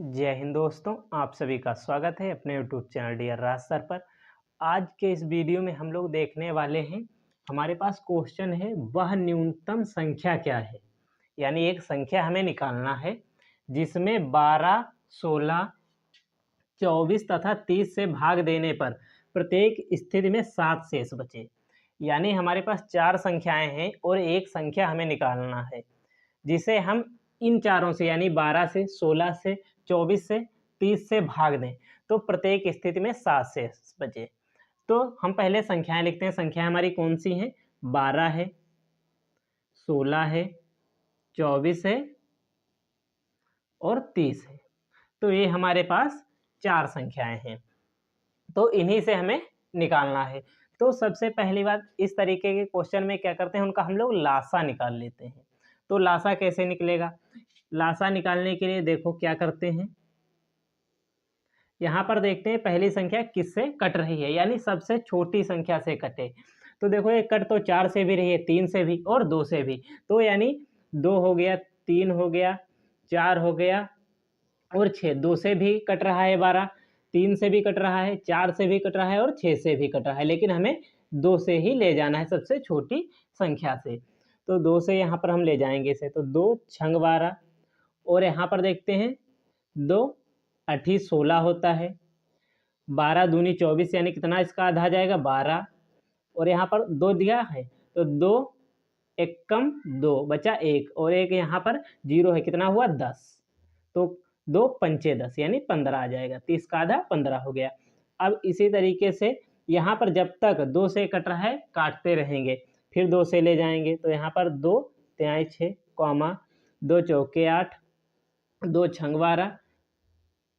जय हिंद दोस्तों, आप सभी का स्वागत है अपने यूट्यूब चैनल डियर राज सर पर। आज के इस वीडियो में हम लोग देखने वाले हैं, हमारे पास क्वेश्चन है वह न्यूनतम संख्या क्या है। यानी एक संख्या हमें निकालना है जिसमें 12, 16, 24 तथा 30 से भाग देने पर प्रत्येक स्थिति में 7 शेष बचे। यानी हमारे पास 4 संख्याएं हैं और एक संख्या हमें निकालना है जिसे हम इन चारों से यानी 12 से, 16 से, 24 से, 30 से भाग दें तो प्रत्येक स्थिति में 7 शेष बचे। तो हम पहले संख्याएं लिखते हैं। संख्या हमारी कौन सी हैं? 12 है, 16 है, 24 है और 30 है। तो ये हमारे पास 4 संख्याएं हैं, तो इन्हीं से हमें निकालना है। तो सबसे पहली बात, इस तरीके के क्वेश्चन में क्या करते हैं, उनका हम लोग लासा निकाल लेते हैं। तो लासा कैसे निकलेगा? लासा निकालने के लिए देखो क्या करते हैं, यहाँ पर देखते हैं पहली संख्या किससे कट रही है, यानी सबसे छोटी संख्या से कटे। तो देखो ये कट तो 4 से भी रही है, 3 से भी और 2 से भी। तो यानी 2 हो गया, 3 हो गया, 4 हो गया और 6। 2 से भी कट रहा है 12, 3 से भी कट रहा है, 4 से भी कट रहा है और 6 से भी कट रहा है, लेकिन हमें 2 से ही ले जाना है, सबसे छोटी संख्या से। तो 2 से यहाँ पर हम ले जाएंगे इसे, तो 2 छंग 12 और यहाँ पर देखते हैं 2 8 16 होता है, 12 दूनी 24 यानी कितना इसका आधा जाएगा 12 और यहाँ पर 2 दिया है तो 2 एकम 2 बचा 1 और एक यहाँ पर 0 है, कितना हुआ 10। तो 2 पंचे 10 यानी 15 आ जाएगा, 30 का आधा 15 हो गया। अब इसी तरीके से यहाँ पर जब तक 2 से कट रहा है काटते रहेंगे, फिर 2 से ले जाएंगे तो यहाँ पर 2 तिहाई 6 कॉमा 2 चौके 8, 2 छंग 12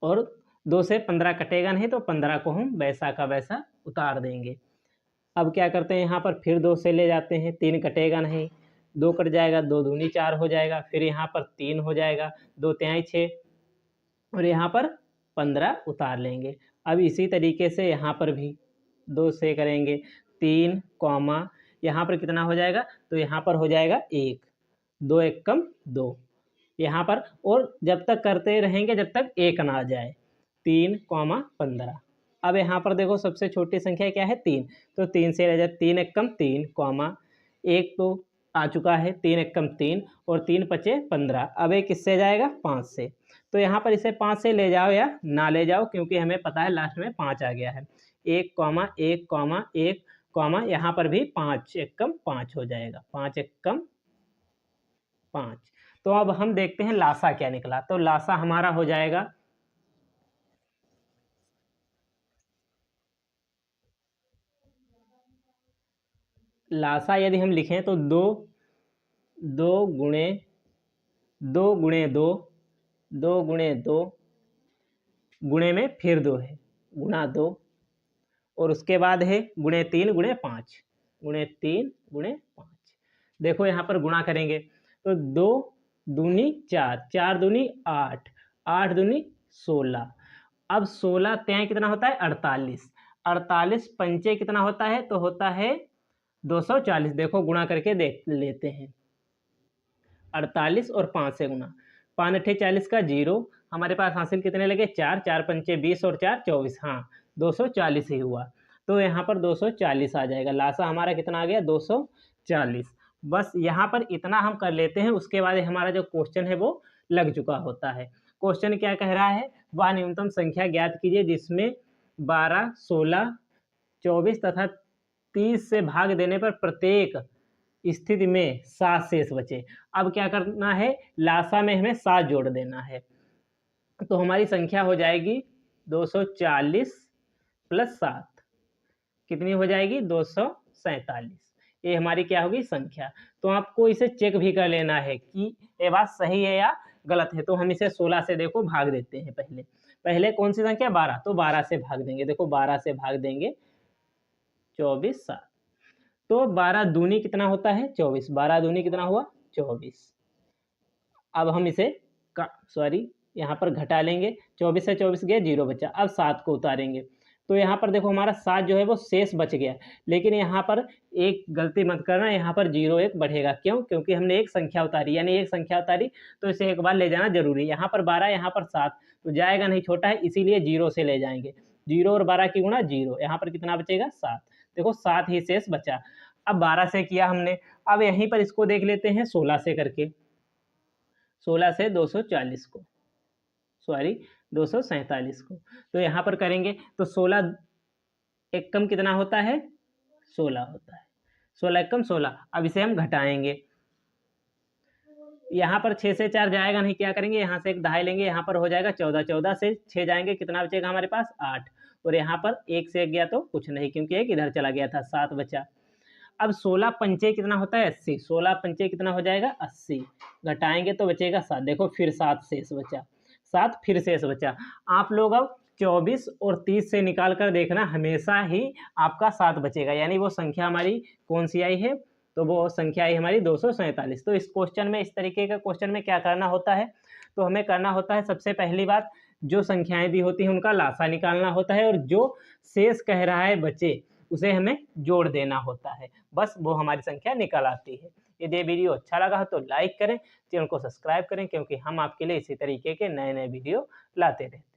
और 2 से 15 कटेगा नहीं तो 15 को हम वैसा का वैसा उतार देंगे। अब क्या करते हैं, यहाँ पर फिर 2 से ले जाते हैं, 3 कटेगा नहीं, 2 कट जाएगा, 2 दूनी 4 हो जाएगा, फिर यहाँ पर 3 हो जाएगा, 2 तिहाई 6 और यहाँ पर 15 उतार लेंगे। अब इसी तरीके से यहाँ पर भी 2 से करेंगे, 3 कॉमा यहाँ पर कितना हो जाएगा, तो यहाँ पर हो जाएगा 1, 2 एकम 2 यहाँ पर, और जब तक करते रहेंगे जब तक 1 ना आ जाए, 3 कॉमा 15। अब यहाँ पर देखो सबसे छोटी संख्या क्या है 3, तो 3 से रह जाए, 3 एकम 3 कॉमा 1 तो आ चुका है, 3 एकम 3 और 3 पचे 15। अब एक किससे जाएगा 5 से, तो यहाँ पर इसे 5 से ले जाओ या ना ले जाओ, क्योंकि हमें पता है लास्ट में 5 आ गया है। 1 कॉमा 1 कॉमा 1 कॉमा यहाँ पर भी 5 एकम 5 हो जाएगा, 5 एकम 5। तो अब हम देखते हैं लासा क्या निकला। तो लासा हमारा हो जाएगा लासा यदि हम लिखें तो 2 2 गुणे 2 गुणे 2 2 गुणे 2 गुणे में फिर 2 है, गुणा 2 और उसके बाद है गुणे 3 गुणे 5, गुणे 3 गुणे 5। देखो यहाँ पर गुणा करेंगे तो 2 दूनी 4, 4 दूनी 8, 8 दूनी 16। अब 16 त्याई कितना होता है 48, 48 पंचे कितना होता है, तो होता है 240। देखो गुणा करके देख लेते हैं, 48 और 5 से गुणा, 5 अट्ठे 40 का 0, हमारे पास हासिल कितने लगे 4, 4 पंचे 20 और 4 24, हाँ 240 ही हुआ। तो यहाँ पर 240 आ जाएगा। लासा हमारा कितना आ गया 240। बस यहाँ पर इतना हम कर लेते हैं, उसके बाद हमारा जो क्वेश्चन है वो लग चुका होता है। क्वेश्चन क्या कह रहा है, वह न्यूनतम संख्या ज्ञात कीजिए जिसमें 12, 16, 24 तथा 30 से भाग देने पर प्रत्येक स्थिति में 7 शेष बचे। अब क्या करना है, लासा में हमें 7 जोड़ देना है, तो हमारी संख्या हो जाएगी 240 प्लस 7, कितनी हो जाएगी 247। ये हमारी क्या होगी संख्या। तो आपको इसे चेक भी कर लेना है कि ये बात सही है या गलत है। तो हम इसे 16 से देखो भाग देते हैं। पहले कौन सी संख्या 12, तो 12 से भाग देंगे। देखो 12 से भाग देंगे 24 7, तो 12 दूनी कितना होता है 24, 12 दूनी कितना हुआ 24। अब हम इसे यहाँ पर घटा लेंगे, 24 से 24 गया 0 बचा। अब 7 को उतारेंगे, तो यहाँ पर देखो हमारा 7 जो है वो शेष बच गया, लेकिन यहाँ पर एक गलती मत करना, यहाँ पर 0 1 बढ़ेगा। क्यों? क्योंकि हमने एक संख्या उतारी, यानी एक संख्या उतारी तो इसे एक बार ले जाना जरूरी है। यहाँ पर 12, यहाँ पर 7, तो जाएगा नहीं, छोटा है, इसीलिए 0 से ले जाएंगे। 0 और 12 की गुणा 0, यहाँ पर कितना बचेगा? 7। देखो 7 ही शेष बचा। अब 12 से किया हमने, अब यहीं पर इसको देख लेते हैं 16 से करके। 16 से 240 को, सॉरी 247 को, तो यहाँ पर करेंगे तो 16 एक कम कितना होता है? 16 होता है। 16 एक कम 16। अब इसे हम घटाएंगे, यहाँ पर 6 से 4 जाएगा नहीं, क्या करेंगे? यहाँ से एक दहाई लेंगे, यहाँ पर हो जाएगा 14। 14 से 6 जाएंगे, कितना बचेगा हमारे पास? 8। और यहाँ पर 1 से 1 गया तो कुछ नहीं, क्योंकि 1 इधर चला गया था, 7 बचा। अब 16 पंचे कितना होता है? 80। 16 पंचे कितना हो जाएगा? 80। घटाएंगे तो बचेगा 7। देखो फिर 7 शेष बचा, 7 फिर शेष बचा। आप लोग अब 24 और 30 से निकाल कर देखना, हमेशा ही आपका 7 बचेगा, यानी वो संख्या हमारी कौन सी आई है? तो वो संख्या आई हमारी 247। तो इस क्वेश्चन में, इस तरीके का क्वेश्चन में क्या करना होता है? तो हमें करना होता है सबसे पहली बात, जो संख्याएं दी होती हैं उनका लासा निकालना होता है, और जो शेष कह रहा है बचे उसे हमें जोड़ देना होता है, बस वो हमारी संख्या निकल आती है। यदि ये वीडियो अच्छा लगा हो तो लाइक करें, चैनल को सब्सक्राइब करें, क्योंकि हम आपके लिए इसी तरीके के नए नए वीडियो लाते रहते हैं।